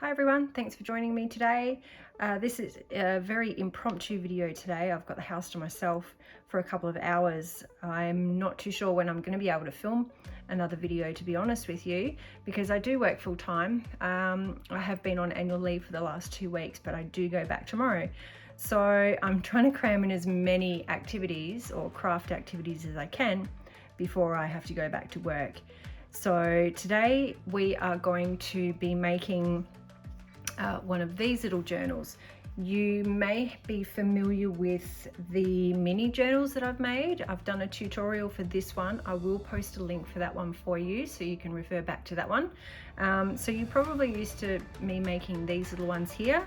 Hi everyone, thanks for joining me today. This is a very impromptu video today. I've got the house to myself for a couple of hours. I'm not too sure when I'm going to be able to film another video, to be honest with you, because I do work full time. I have been on annual leave for the last 2 weeks, but I do go back tomorrow. So I'm trying to cram in as many activities or craft activities as I can before I have to go back to work. So today we are going to be making one of these little journals. You may be familiar with the mini journals that I've made. I've done a tutorial for this one. I will post a link for that one for you so you can refer back to that one. So you're probably used to me making these little ones here.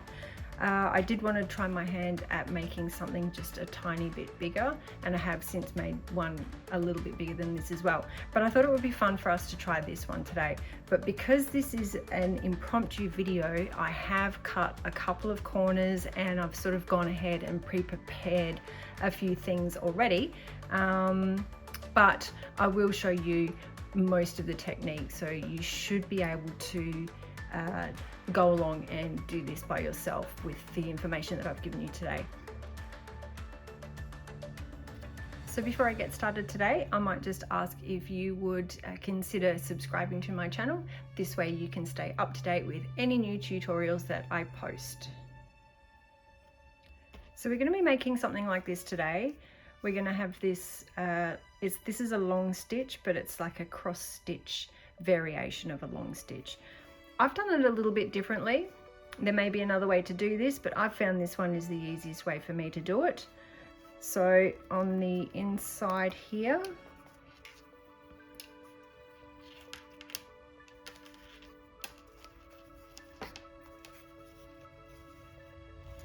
I did want to try my hand at making something just a tiny bit bigger, and I have since made one a little bit bigger than this as well. But I thought it would be fun for us to try this one today. But because this is an impromptu video, I have cut a couple of corners and I've sort of gone ahead and pre-prepared a few things already. But I will show you most of the technique, so you should be able to go along and do this by yourself with the information that I've given you today. So before I get started today, I might just ask if you would consider subscribing to my channel. This way you can stay up to date with any new tutorials that I post. So we're going to be making something like this today. We're going to have this, this is a long stitch, but it's like a cross stitch variation of a long stitch. I've done it a little bit differently. There may be another way to do this, but I've found this one is the easiest way for me to do it. So on the inside here,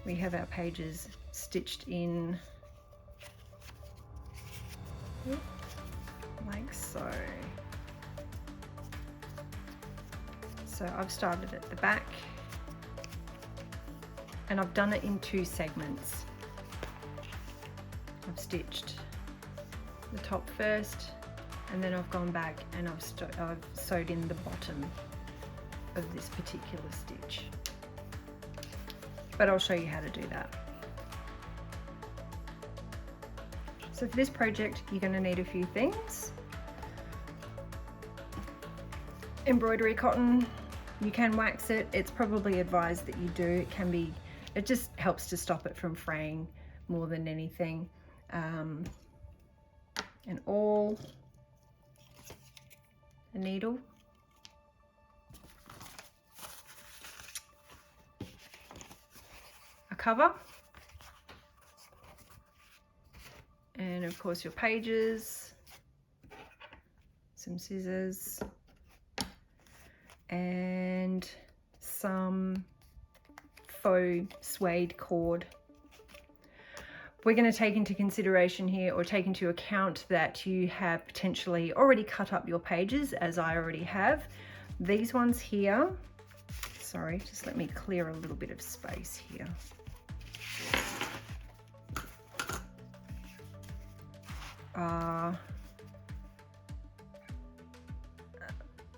we have our pages stitched in like so. So I've started at the back and I've done it in 2 segments. I've stitched the top first and then I've gone back and I've sewed in the bottom of this particular stitch. But I'll show you how to do that. So for this project, you're going to need a few things. Embroidery cotton. You can wax it. It's probably advised that you do. It just helps to stop it from fraying more than anything. And awl, a needle, a cover, and of course your pages, some scissors, and some faux suede cord. We're going to take into consideration here, or take into account, that you have potentially already cut up your pages, as I already have. These ones here, sorry, just let me clear a little bit of space here.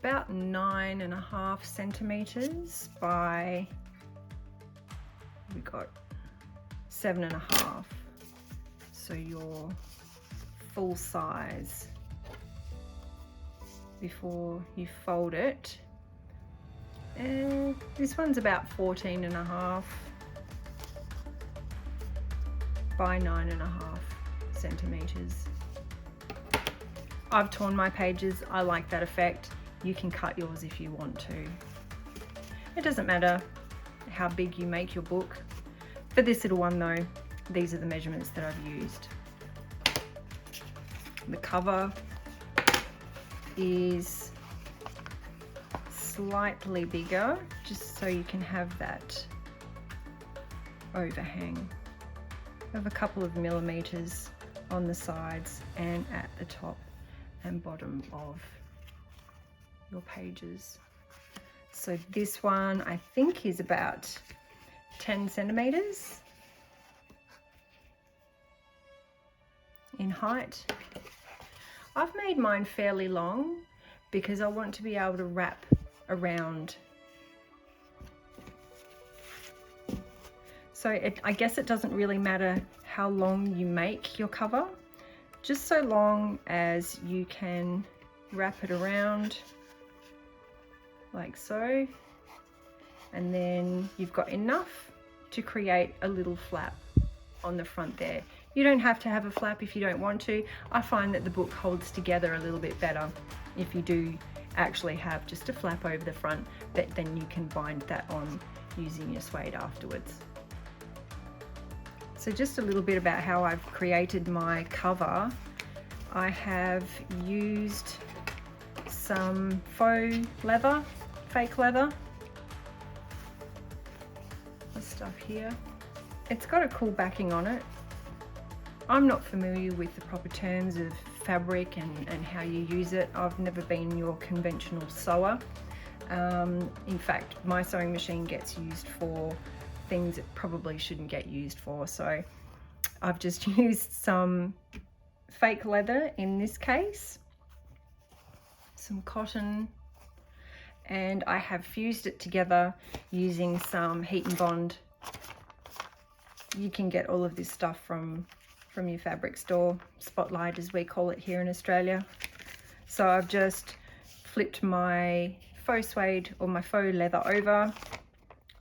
About 9.5 centimeters by, we got 7.5. So your full size before you fold it. And this one's about 14.5 by 9.5 centimeters. I've torn my pages. I like that effect. You can cut yours if you want to. It doesn't matter how big you make your book. For this little one though, these are the measurements that I've used. The cover is slightly bigger, just so you can have that overhang of a couple of millimeters on the sides and at the top and bottom of your pages. So this one I think is about 10 centimeters in height. I've made mine fairly long because I want to be able to wrap around So I guess it doesn't really matter how long you make your cover, just so long as you can wrap it around like so, and then you've got enough to create a little flap on the front there. You don't have to have a flap if you don't want to. I find that the book holds together a little bit better if you do actually have just a flap over the front, but then you can bind that on using your suede afterwards. So just a little bit about how I've created my cover. I have used some faux leather, fake leather, this stuff here. It's got a cool backing on it. I'm not familiar with the proper terms of fabric and how you use it. I've never been your conventional sewer. In fact, my sewing machine gets used for things it probably shouldn't get used for, so I've just used some fake leather in this case, some cotton, and I have fused it together using some heat and bond. You can get all of this stuff from your fabric store, Spotlight as we call it here in Australia. So I've just flipped my faux suede or my faux leather over.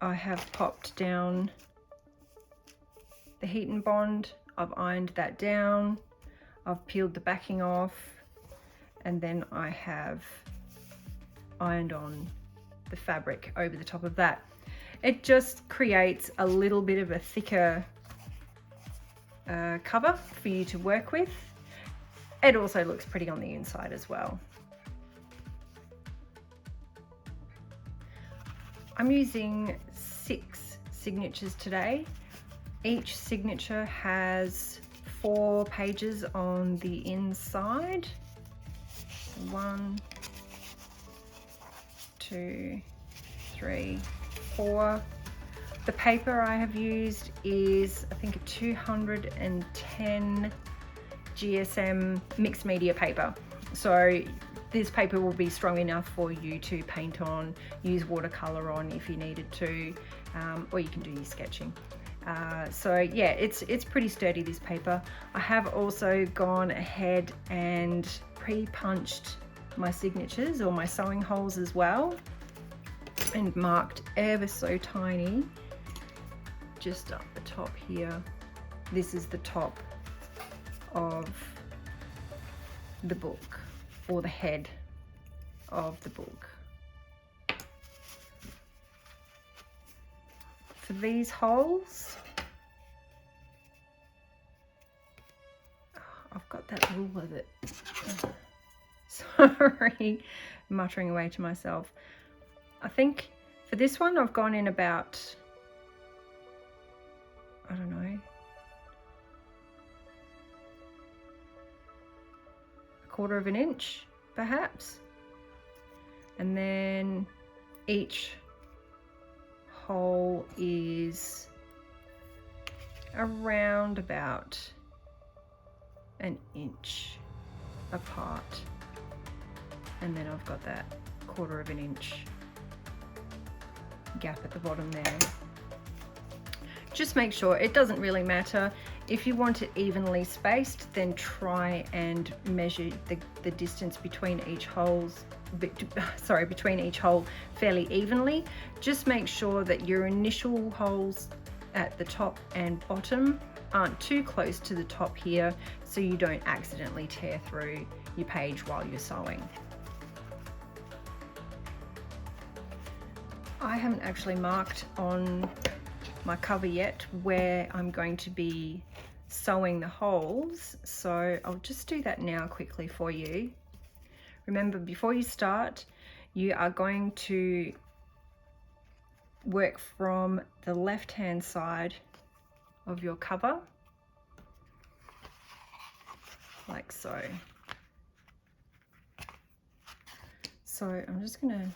I have popped down the heat and bond, I've ironed that down, I've peeled the backing off, and then I have ironed on the fabric over the top of that. It just creates a little bit of a thicker cover for you to work with. It also looks pretty on the inside as well. I'm using 6 signatures today. Each signature has 4 pages on the inside. 1, 2, 3, 4. The paper I have used is, I think, a 210 GSM mixed media paper. So this paper will be strong enough for you to paint on, use watercolor on if you needed to, or you can do your sketching. So yeah, it's pretty sturdy, this paper. I have also gone ahead and pre-punched my signatures or my sewing holes as well, and marked ever so tiny just up the top here. This is the top of the book, or the head of the book. For these holes, I've got that ruler that, sorry, muttering away to myself. I think for this one I've gone in about, I don't know, a 1/4 of an inch perhaps, and then each hole is around about an inch apart, and then I've got that 1/4 of an inch gap at the bottom there. Just make sure, it doesn't really matter. If you want it evenly spaced, then try and measure the distance between each holes, between each hole fairly evenly. Just make sure that your initial holes at the top and bottom aren't too close to the top here, so you don't accidentally tear through your page while you're sewing. I haven't actually marked on my cover yet where I'm going to be sewing the holes, so I'll just do that now quickly for you. Remember, before you start, you are going to work from the left hand side of your cover, like so. So I'm just going to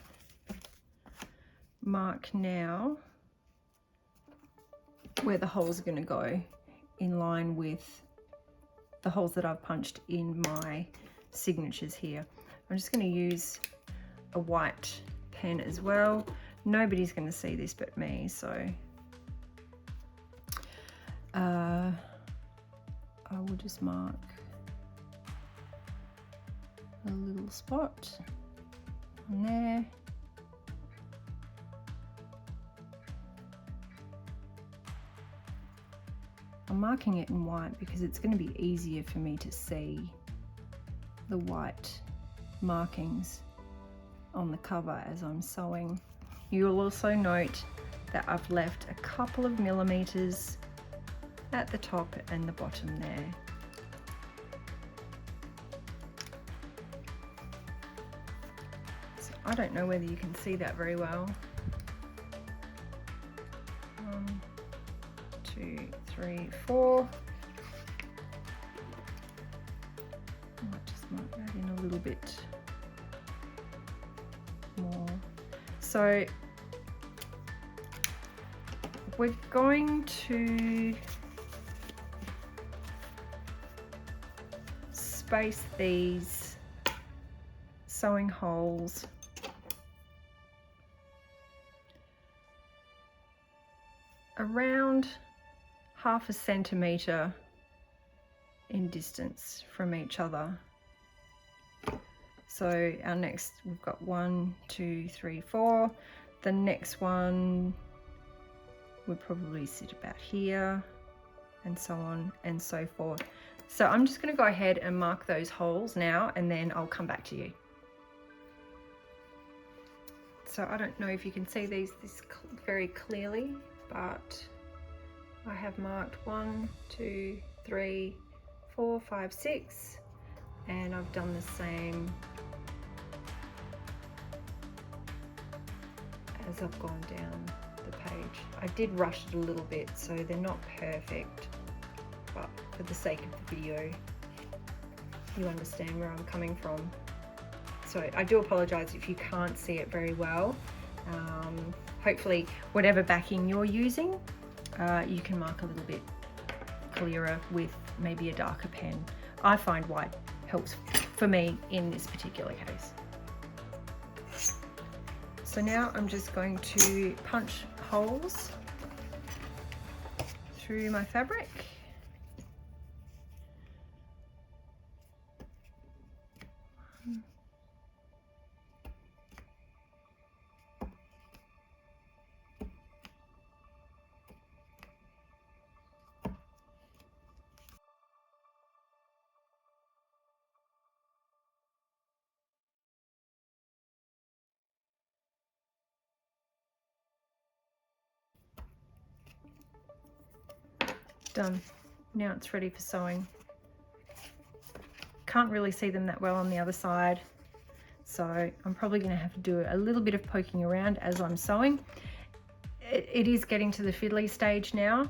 mark now where the holes are going to go in line with the holes that I've punched in my signatures here. I'm just going to use a white pen as well. Nobody's going to see this but me, so I will just mark a little spot on there. I'm marking it in white because it's going to be easier for me to see the white markings on the cover as I'm sewing. You'll also note that I've left a couple of millimeters at the top and the bottom there. So I don't know whether you can see that very well. 1, 2, 3, 4. I might just mark that in a little bit more. So we're going to space these sewing holes around 1/2 centimetre in distance from each other. So our next, we've got 1, 2, 3, 4. The next one would probably sit about here, and so on and so forth. So I'm just going to go ahead and mark those holes now, and then I'll come back to you. So I don't know if you can see this very clearly, but I have marked 1, 2, 3, 4, 5, 6, and I've done the same as I've gone down the page. I did rush it a little bit, so they're not perfect, but for the sake of the video, you understand where I'm coming from. So I do apologize if you can't see it very well. Hopefully, whatever backing you're using, you can mark a little bit clearer with maybe a darker pen. I find white helps for me in this particular case. So now I'm just going to punch holes through my fabric. Done. Now it's ready for sewing. Can't really see them that well on the other side, so I'm probably going to have to do a little bit of poking around as I'm sewing. It is getting to the fiddly stage now,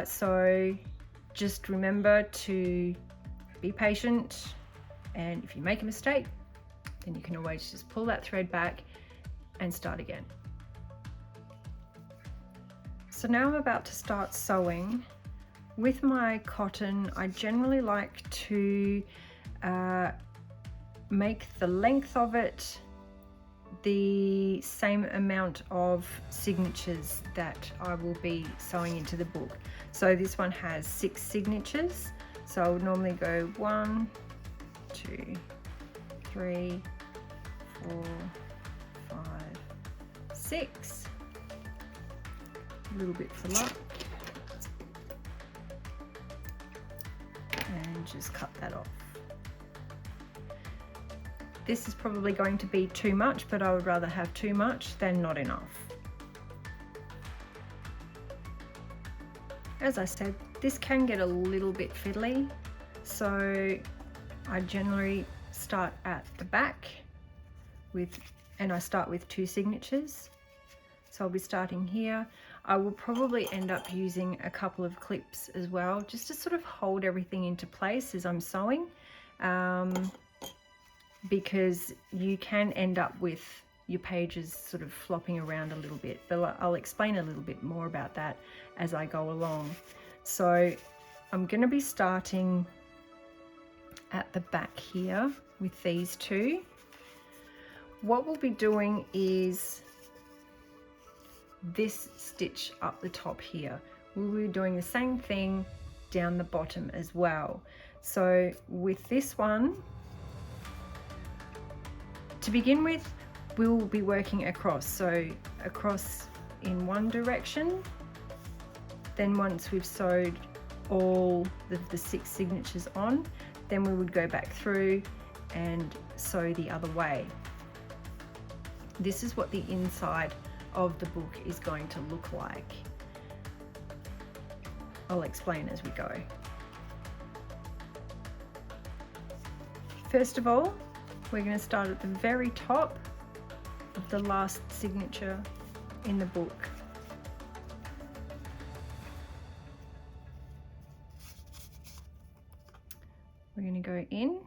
so just remember to be patient, and if you make a mistake, then you can always just pull that thread back and start again. So now I'm about to start sewing. With my cotton, I generally like to make the length of it the same amount of signatures that I will be sewing into the book. So this one has 6 signatures, so I would normally go 1, 2, 3, 4, 5, 6, a little bit for luck, and just cut that off. This is probably going to be too much, but I would rather have too much than not enough. As I said, this can get a little bit fiddly, so I generally start at the back and I start with 2 signatures. So I'll be starting here. I will probably end up using a couple of clips as well, just to sort of hold everything into place as I'm sewing, because you can end up with your pages sort of flopping around a little bit, but I'll explain a little bit more about that as I go along. So I'm going to be starting at the back here with these 2. What we'll be doing is this stitch up the top here. we'll be doing the same thing down the bottom as well. So with this one, to begin with, we will be working across. So across in one direction. Then once we've sewed all the 6 signatures on, then we would go back through and sew the other way. This is what the inside of the book is going to look like. I'll explain as we go. First of all, we're going to start at the very top of the last signature in the book. We're going to go in.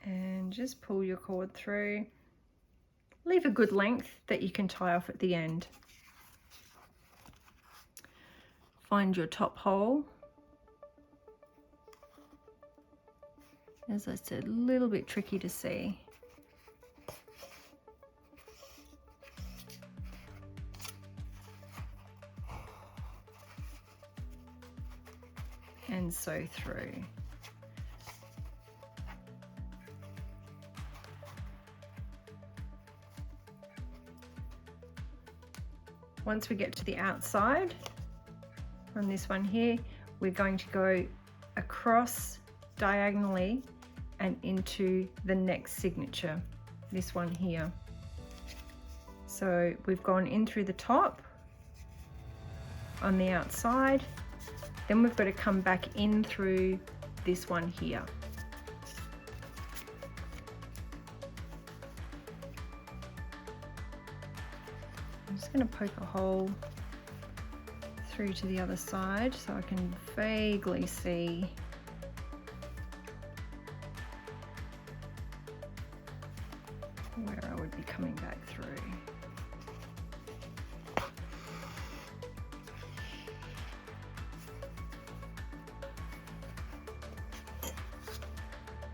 And just pull your cord through. Leave a good length that you can tie off at the end. Find your top hole. As I said, a little bit tricky to see. And sew through. Once we get to the outside on this one here, we're going to go across diagonally and into the next signature, this one here. So we've gone in through the top on the outside, then we've got to come back in through this one here. I'm just going to poke a hole through to the other side so I can vaguely see where I would be coming back through.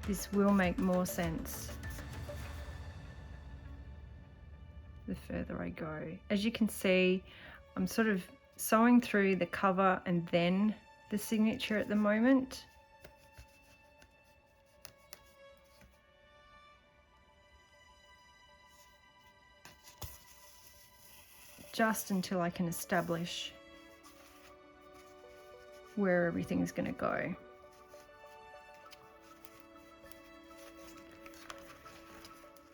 This will make more sense the further I go. As you can see, I'm sort of sewing through the cover and then the signature at the moment. Just until I can establish where everything's going to go.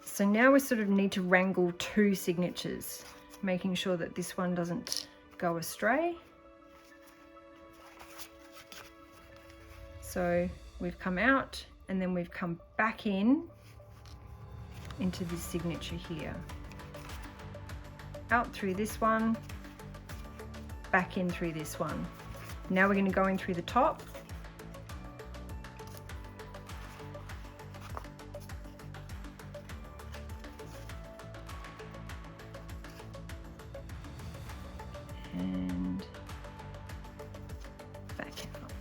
So now we sort of need to wrangle 2 signatures, making sure that this one doesn't go astray. So we've come out and then we've come back into this signature here. Out through this one, back in through this one. Now we're going to go in through the top. And back out.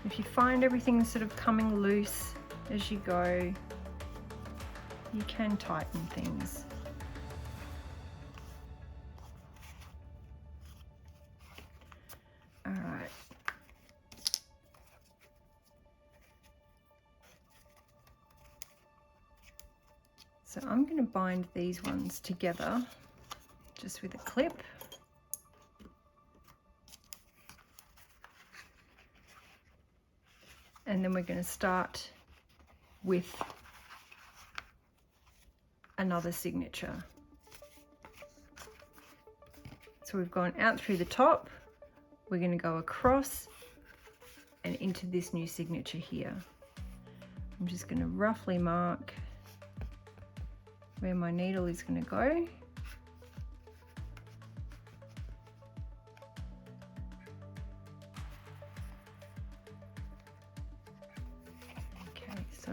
If you find everything sort of coming loose as you go, you can tighten things. All right. So I'm going to bind these ones together just with a clip. And then we're going to start with another signature. So we've gone out through the top, we're going to go across and into this new signature here. I'm just going to roughly mark where my needle is going to go. Okay, so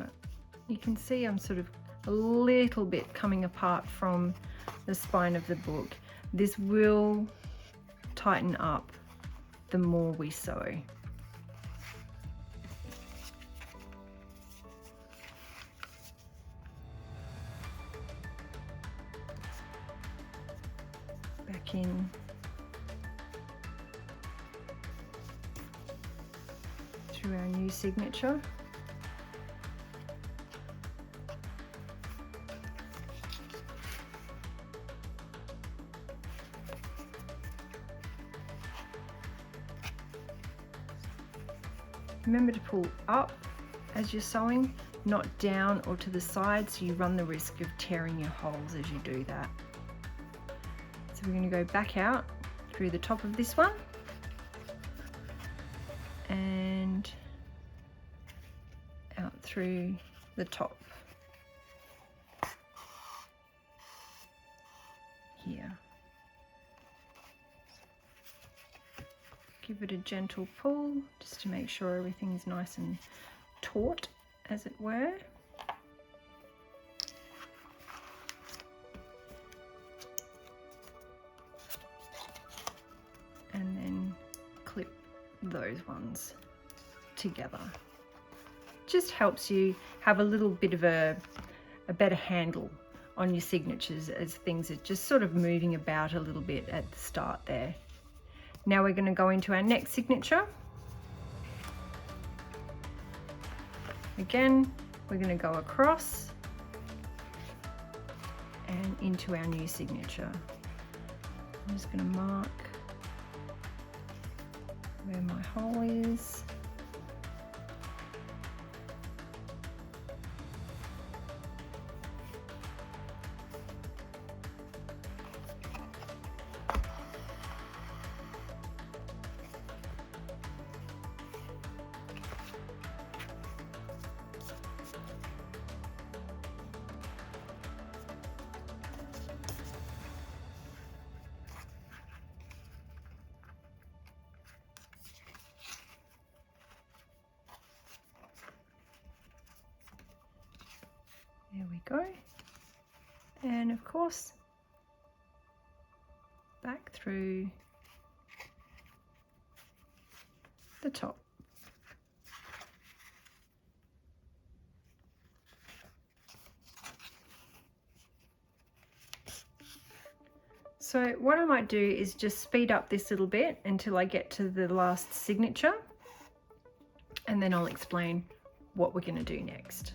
you can see I'm sort of a little bit coming apart from the spine of the book. This will tighten up the more we sew. Back in. Through our new signature. Remember to pull up as you're sewing, not down or to the side, so you run the risk of tearing your holes as you do that. So we're going to go back out through the top of this one and out through the top here. Give it a gentle pull just to make sure everything's nice and taut, as it were. And then clip those ones together. Just helps you have a little bit of a better handle on your signatures as things are just sort of moving about a little bit at the start there. Now we're going to go into our next signature. Again, we're going to go across and into our new signature. I'm just going to mark where my hole is. There we go. And of course, back through the top. So what I might do is just speed up this little bit until I get to the last signature, and then I'll explain what we're going to do next.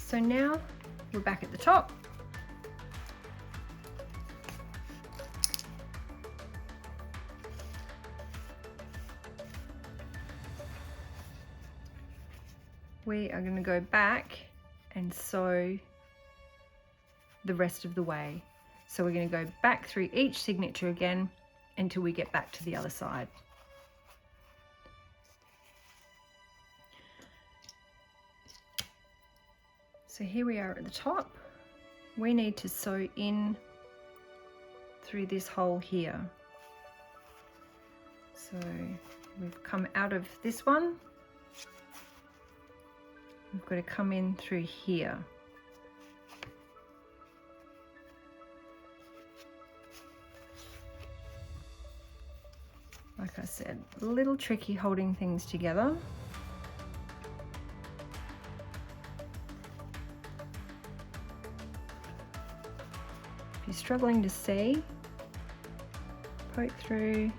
So now we're back at the top. We are going to go back and sew the rest of the way. So we're going to go back through each signature again until we get back to the other side. So here we are at the top. We need to sew in through this hole here. So we've come out of this one. We've got to come in through here. Like I said, a little tricky holding things together. you're struggling to see, poke through.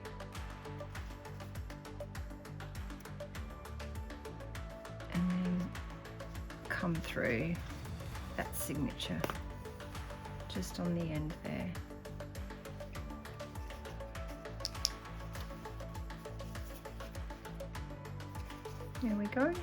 And then come through that signature just on the end there. There we go.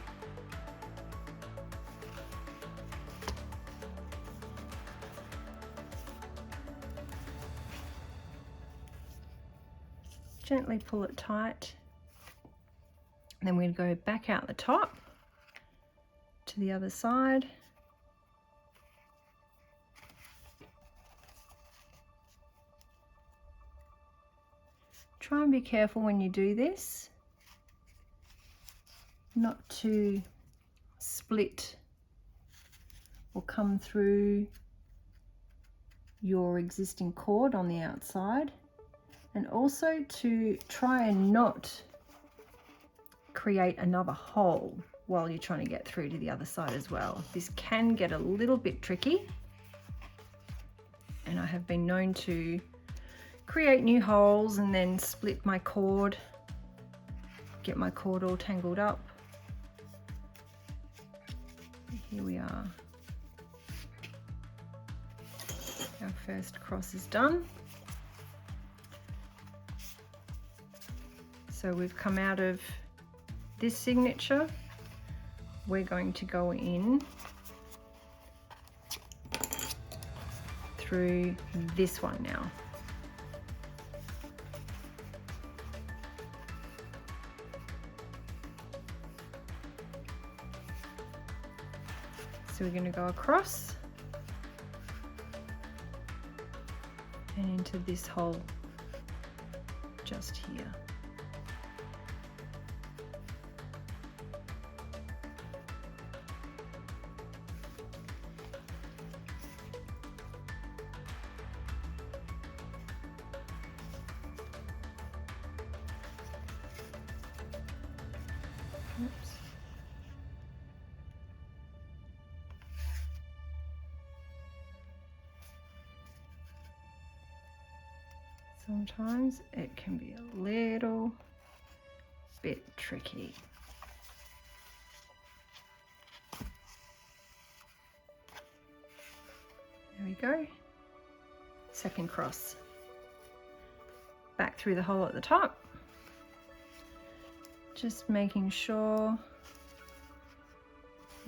Gently pull it tight. And then we're going to go back out the top to the other side. Try and be careful when you do this, not to split or come through your existing cord on the outside, and also to try and not create another hole while you're trying to get through to the other side as well. This can get a little bit tricky, and I have been known to create new holes and then split my cord, get my cord all tangled up. Here we are. Our first cross is done. So we've come out of this signature. We're going to go in through this one now. So we're going to go across and into this hole just here. Oops. Sometimes it can be a little bit tricky. There we go. Second cross. Back through the hole at the top. Just making sure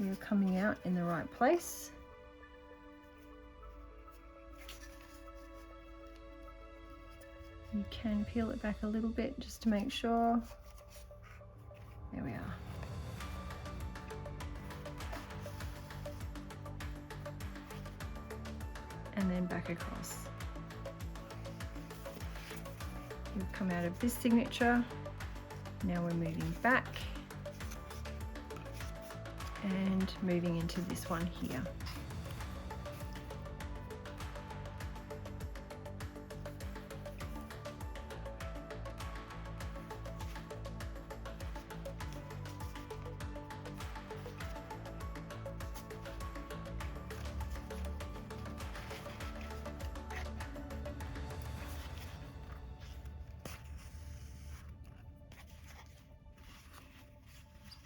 you're coming out in the right place. You can peel it back a little bit just to make sure. There we are. And then back across. We've come out of this signature. Now we're moving back and moving into this one here.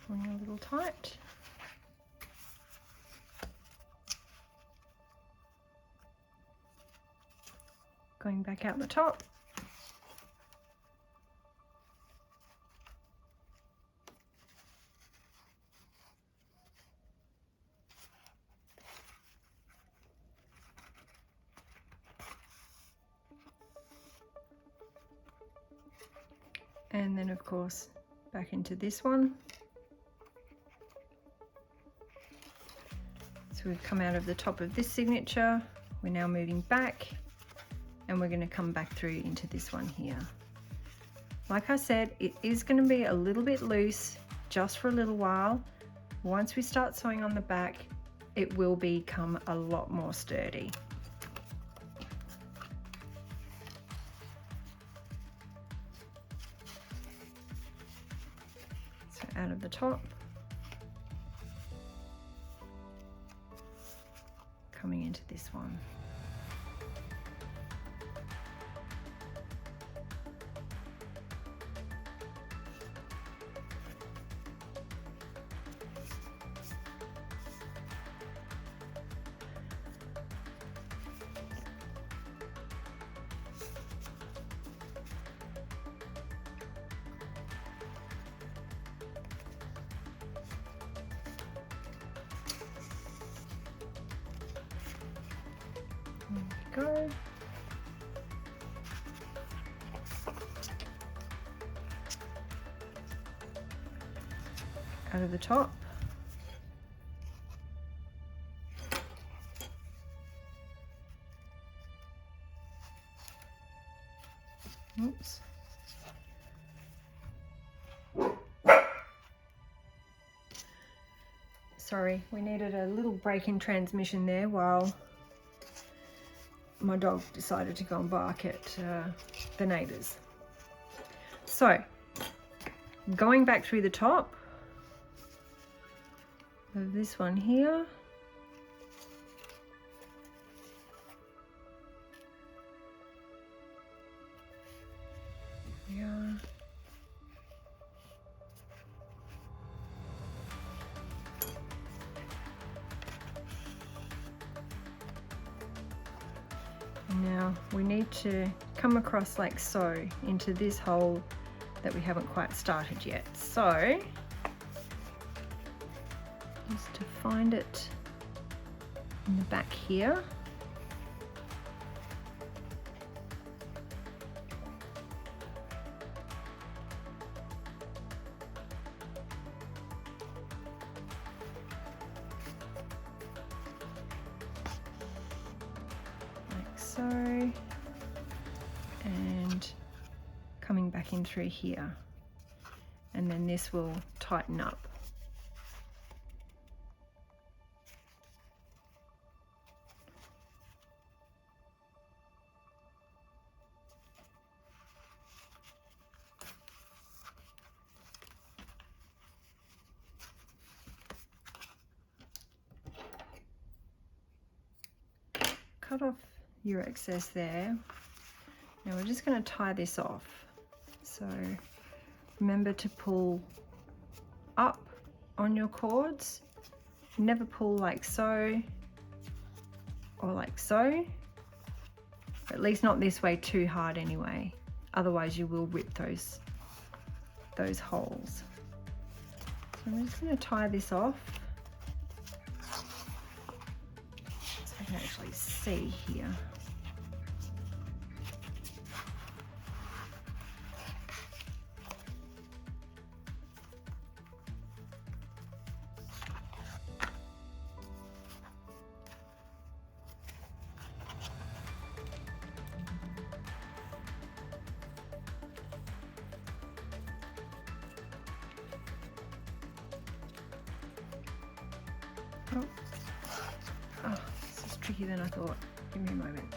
Pulling a little tight. Going back out the top. And then of course back into this one. So we've come out of the top of this signature, we're now moving back and we're going to come back through into this one here. Like I said, it is going to be a little bit loose just for a little while. Once we start sewing on the back, it will become a lot more sturdy. So out of the top. Coming into this one. go. Out of the top. Oops. Sorry, we needed a little break in transmission there while my dog decided to go and bark at the neighbours. So, going back through the top of this one here. Yeah. Now we need to come across like so into this hole that we haven't quite started yet. So just to find it in the back here. So, and coming back in through here, and then this will tighten up. Cut off your excess there. Now we're just going to tie this off. So remember to pull up on your cords. Never pull like so or like so. At least not this way too hard anyway. Otherwise you will rip those holes. So I'm just going to tie this off so I can actually see here. Oh, this is trickier than I thought. Give me a moment.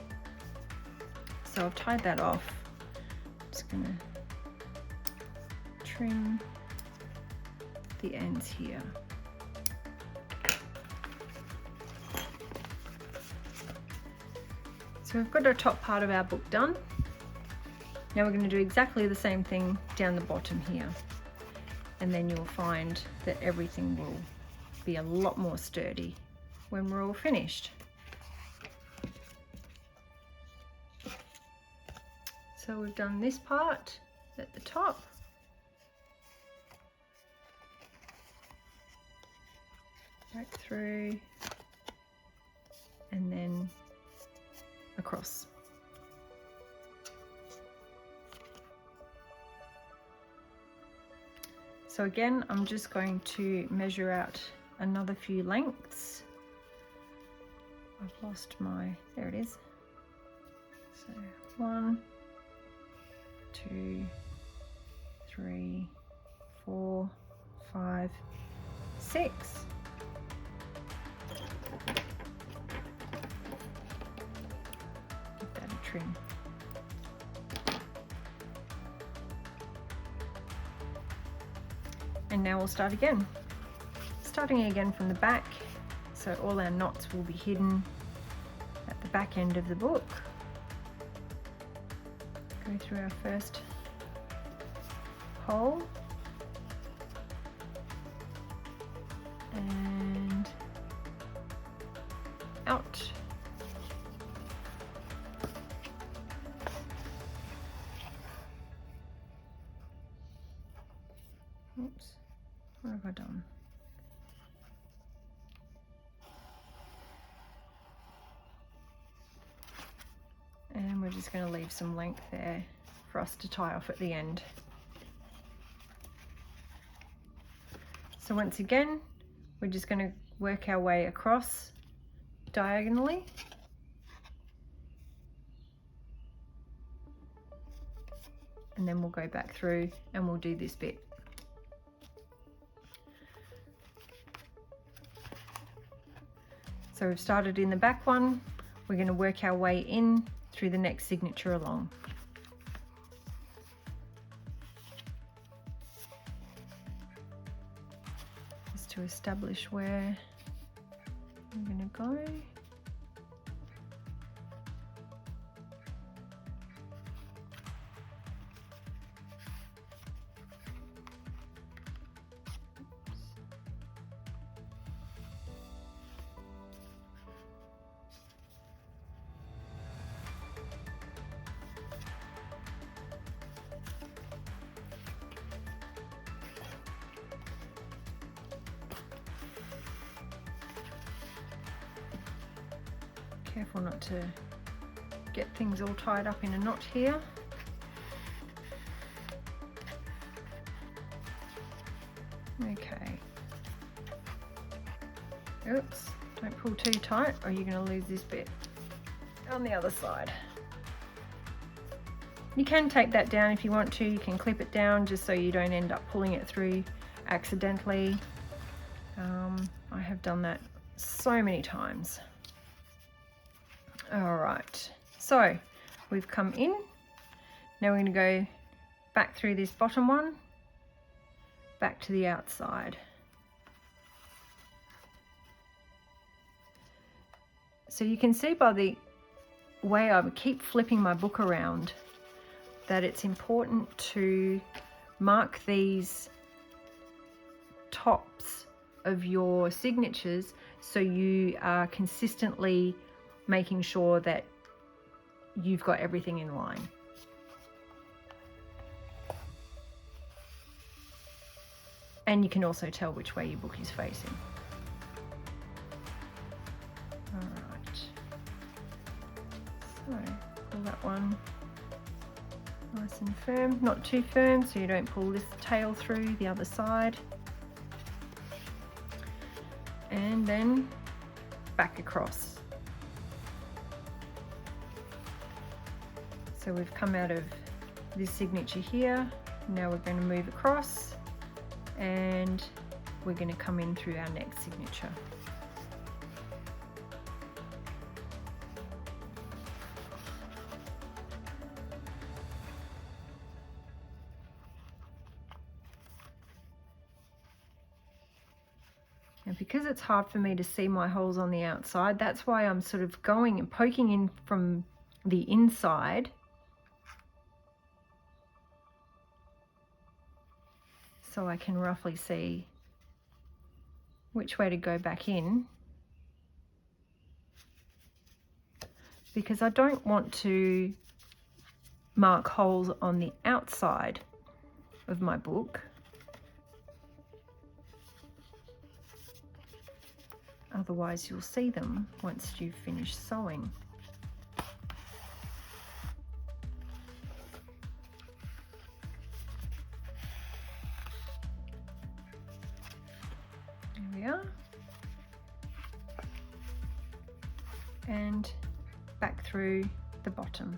So I've tied that off. I'm just going to trim the ends here. So we've got our top part of our book done. Now we're going to do exactly the same thing down the bottom here. And then you'll find that everything will be a lot more sturdy when we're all finished. So we've done this part at the top. Back through and then across. So again, I'm just going to measure out another few lengths. I've lost my, there it is. So 1, 2, 3, 4, 5, 6. Give that a trim. And now we'll start again. Starting again from the back, so all our knots will be hidden at the back end of the book. Go through our first hole and out. Oops, what have I done? just going to leave some length there for us to tie off at the end. So once again, we're just going to work our way across diagonally. And then we'll go back through and we'll do this bit. So we've started in the back one, we're going to work our way in through the next signature along. Just to establish where I'm going to go. Careful not to get things all tied up in a knot here. Okay. Oops, don't pull too tight or you're going to lose this bit on the other side. You can tape that down if you want to. You can clip it down just so you don't end up pulling it through accidentally. I have done that so many times. All right, so we've come in. Now we're going to go back through this bottom one, back to the outside. So you can see by the way I keep flipping my book around that it's important to mark these tops of your signatures so you are consistently making sure that you've got everything in line. And you can also tell which way your book is facing. All right. So pull that one nice and firm, not too firm so you don't pull this tail through the other side. And then back across. So we've come out of this signature here. Now we're going to move across and we're going to come in through our next signature. And because it's hard for me to see my holes on the outside, that's why I'm sort of going and poking in from the inside so I can roughly see which way to go back in, because I don't want to mark holes on the outside of my book. Otherwise you'll see them once you've finished sewing. There we are. And back through the bottom.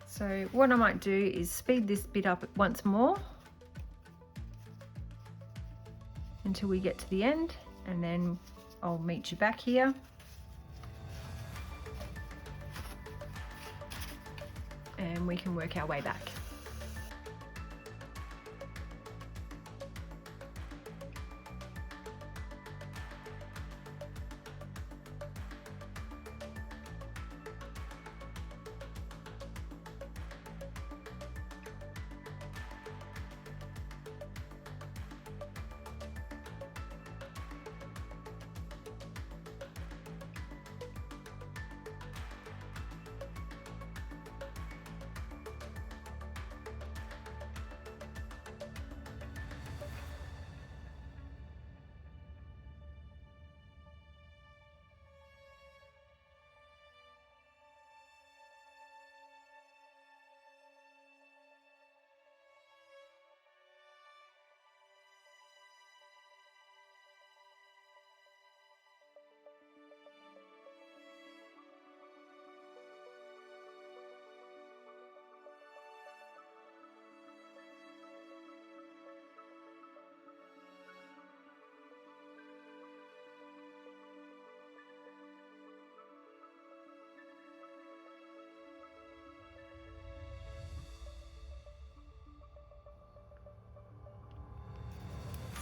So what I might do is speed this bit up once more until we get to the end, and then I'll meet you back here. And we can work our way back.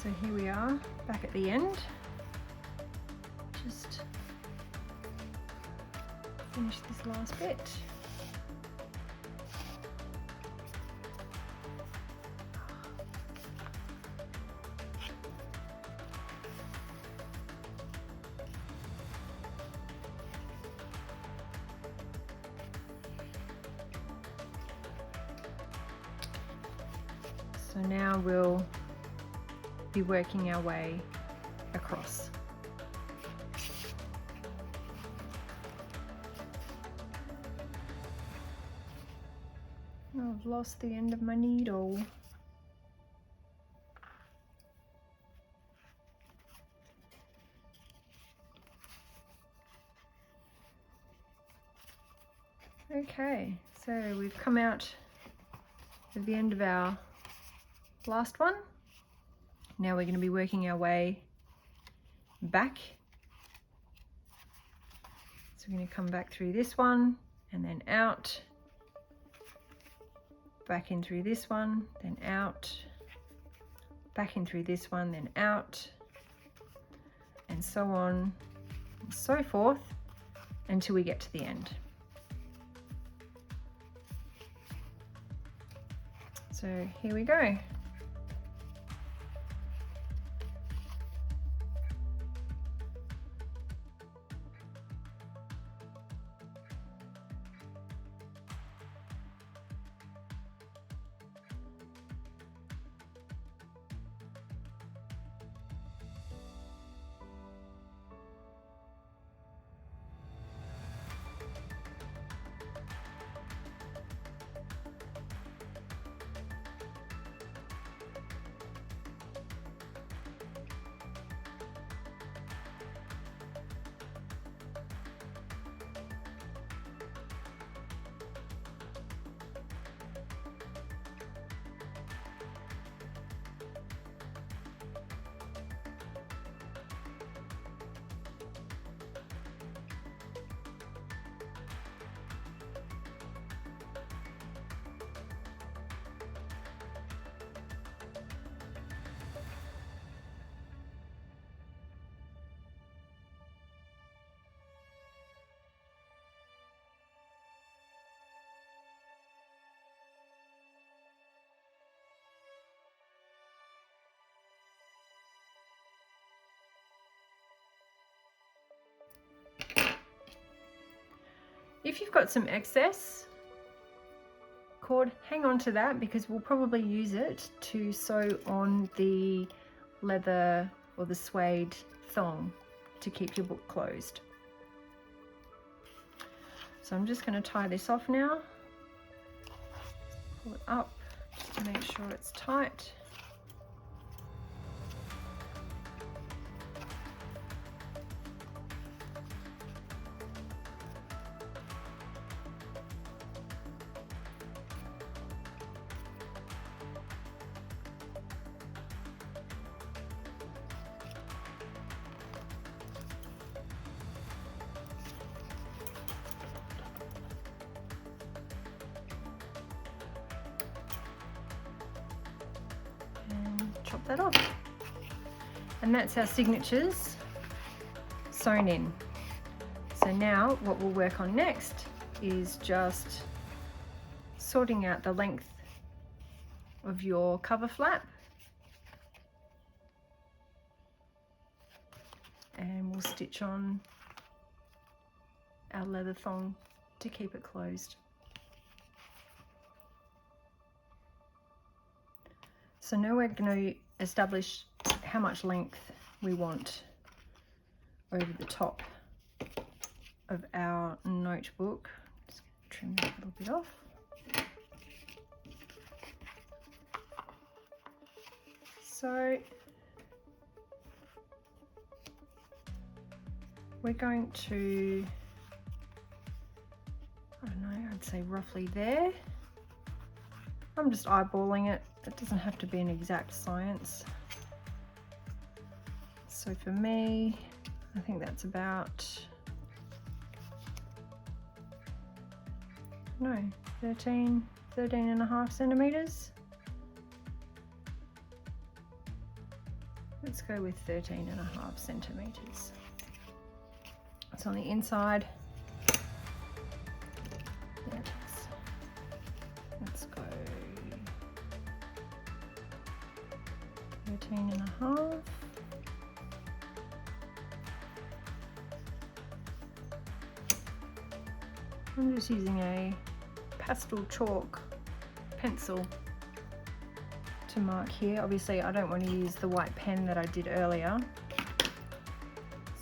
So here we are back at the end. Just finish this last bit. So now we'll be working our way across. Oh, I've lost the end of my needle. Okay, so we've come out at the end of our last one. Now we're going to be working our way back. So we're going to come back through this one and then out, back in through this one, then out, back in through this one, then out, and so on and so forth until we get to the end. So here we go. If you've got some excess cord, hang on to that because we'll probably use it to sew on the leather or the suede thong to keep your book closed. So I'm just going to tie this off now. Pull it up to make sure it's tight. Chop that off, and that's our signatures sewn in. So now what we'll work on next is just sorting out the length of your cover flap, and we'll stitch on our leather thong to keep it closed. So now we're going to establish how much length we want over the top of our notebook. Just trim that a little bit off. So we're going to, I don't know, I'd say roughly there. I'm just eyeballing it. It doesn't have to be an exact science. So for me, I think that's about, no, 13 and a half centimeters. Let's go with 13.5 centimeters. It's on the inside. There it is. Let's go 13.5. I'm just using a pastel chalk pencil to mark here. Obviously I don't want to use the white pen that I did earlier,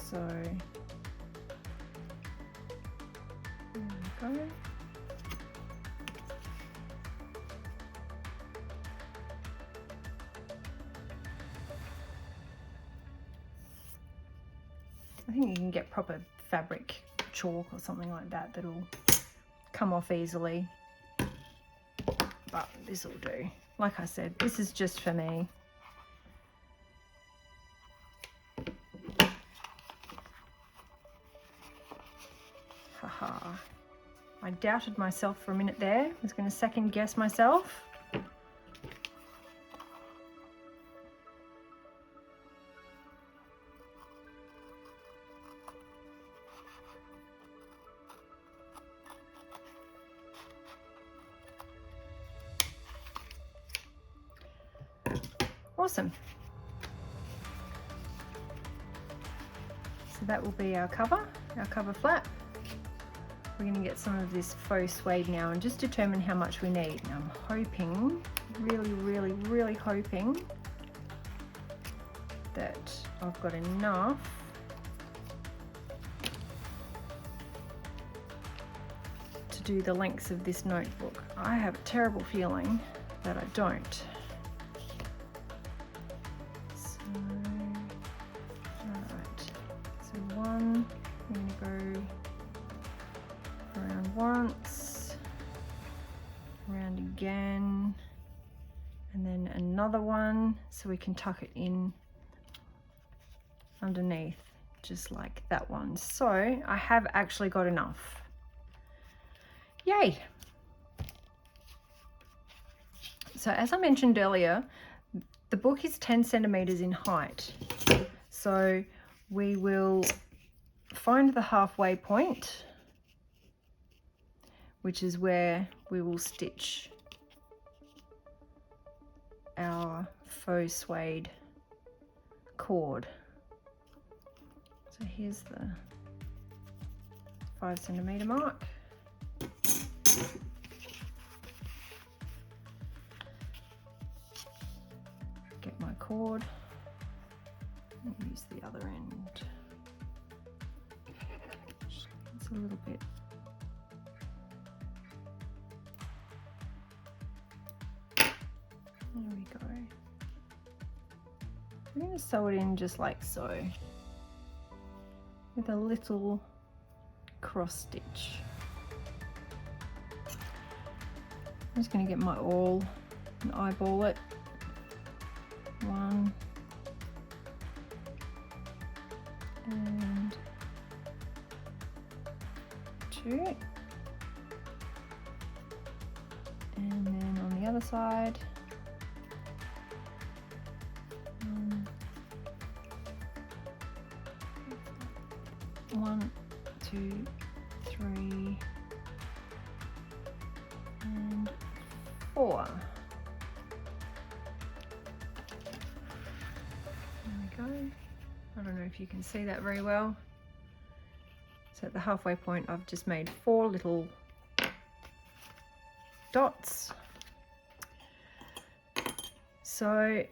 so there we go. I think you can get proper fabric chalk or something like that that'll come off easily, but this will do. Like I said, this is just for me. Haha. I doubted myself for a minute there. I was going to second guess myself. Awesome. So that will be our cover flap. We're going to get some of this faux suede now and just determine how much we need. Now I'm hoping, really hoping that I've got enough to do the lengths of this notebook. I have a terrible feeling that I don't. I'm going to go around once, around again, and then another one so we can tuck it in underneath just like that one. So I have actually got enough. Yay! So as I mentioned earlier, the book is 10 centimeters in height. So we will find the halfway point, which is where we will stitch our faux suede cord. So here's the 5 centimeter mark. Get my cord and use the other end. It's a little bit. There we go. I'm going to sew it in just like so, with a little cross stitch. I'm just going to get my awl and eyeball it. 1 and 2, and then on the other side 1, 2, 3 and 4. There we go. I don't know if you can see that very well. So at the halfway point I've just made 4 little dots. So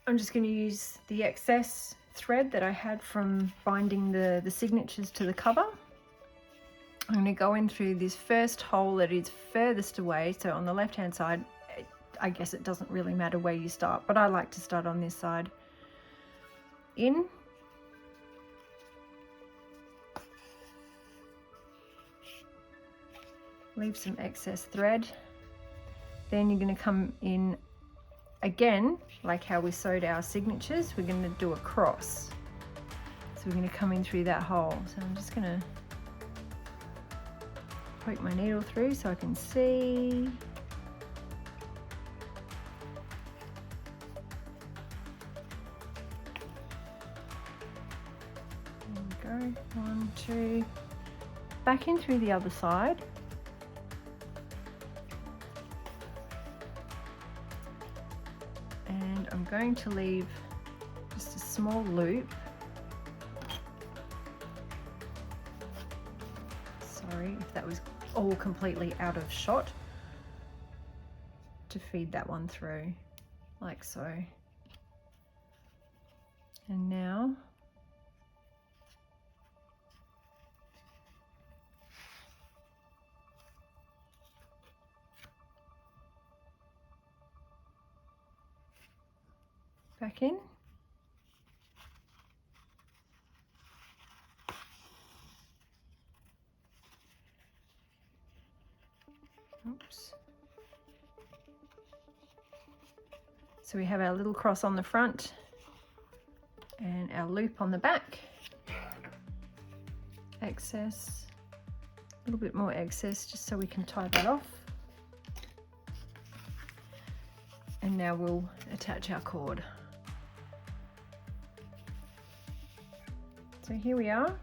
I'm just going to use the excess thread that I had from binding the signatures to the cover. I'm going to go in through this first hole that is furthest away, so on the left hand side. I guess it doesn't really matter where you start, but I like to start on this side. In, leave some excess thread, then you're going to come in again, like how we sewed our signatures. We're going to do a cross, so we're going to come in through that hole. So I'm just going to poke my needle through so I can see. 1, 2, back in through the other side. And I'm going to leave just a small loop. Sorry if that was all completely out of shot, to feed that one through like so. And now back in. Oops. So we have our little cross on the front and our loop on the back. Excess, a little bit more excess just so we can tie that off. And now we'll attach our cord. So here we are.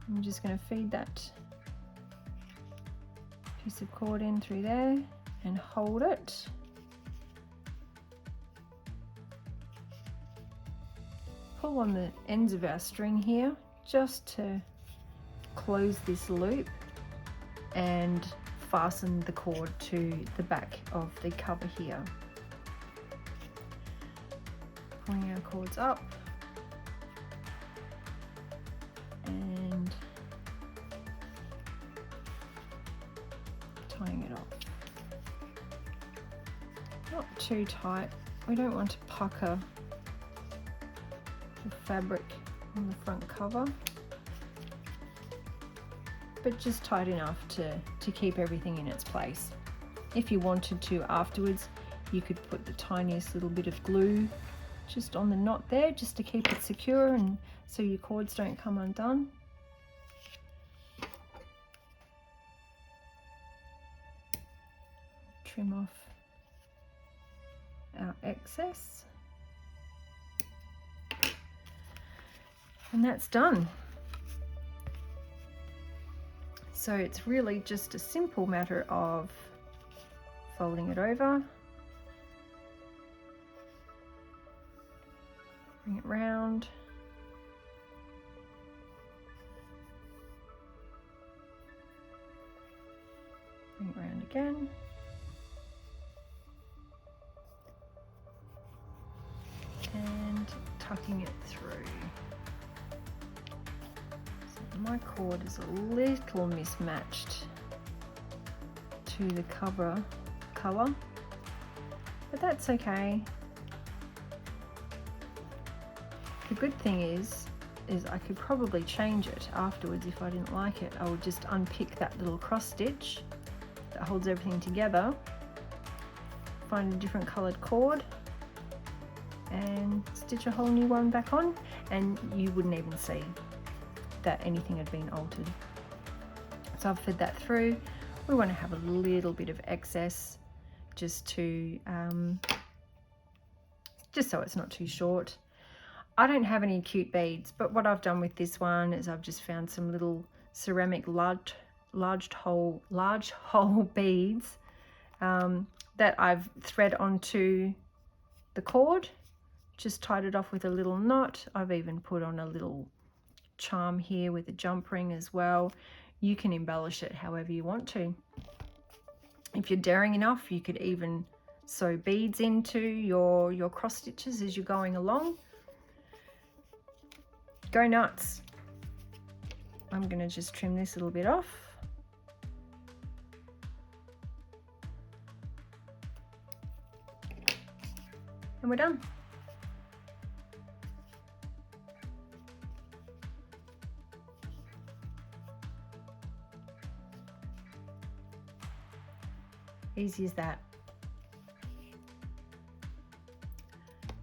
I'm just going to feed that piece of cord in through there and hold it. Pull on the ends of our string here just to close this loop and fasten the cord to the back of the cover here. Pulling our cords up and tying it off. Not too tight. We don't want to pucker the fabric on the front cover, but just tight enough to keep everything in its place. If you wanted to afterwards, you could put the tiniest little bit of glue just on the knot there, just to keep it secure and so your cords don't come undone. Trim off our excess. And that's done. So it's really just a simple matter of folding it over, bring it round, bring it round again, and tucking it through. My cord is a little mismatched to the cover color, but that's okay. The good thing is I could probably change it afterwards if I didn't like it. I would just unpick that little cross stitch that holds everything together, find a different colored cord and stitch a whole new one back on, and you wouldn't even see that anything had been altered. So I've fed that through. We want to have a little bit of excess just to just so it's not too short. I don't have any cute beads, but what I've done with this one is I've just found some little ceramic large hole beads that I've thread onto the cord, just tied it off with a little knot. I've even put on a little charm here with a jump ring as well. You can embellish it however you want to. If you're daring enough, you could even sew beads into your cross stitches as you're going along. Go nuts. I'm going to just trim this little bit off. And we're done. Easy as that.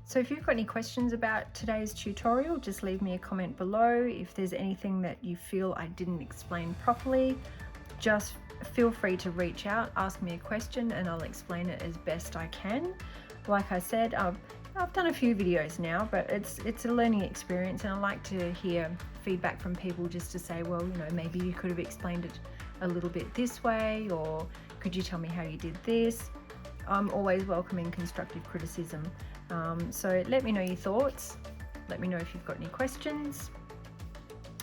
So if you've got any questions about today's tutorial, just leave me a comment below. If there's anything that you feel I didn't explain properly, just feel free to reach out, ask me a question, and I'll explain it as best I can. Like I said, I've done a few videos now, but it's a learning experience, and I like to hear feedback from people just to say, well, you know, maybe you could have explained it a little bit this way, or could you tell me how you did this? I'm always welcoming constructive criticism. So let me know your thoughts. Let me know if you've got any questions.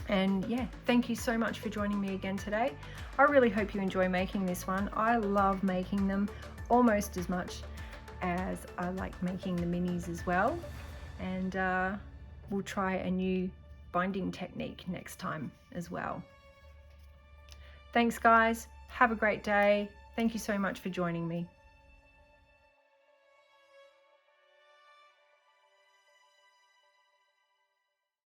And yeah, thank you so much for joining me again today. I really hope you enjoy making this one. I love making them almost as much as I like making the minis as well. And we'll try a new binding technique next time as well. Thanks guys, have a great day. Thank you so much for joining me.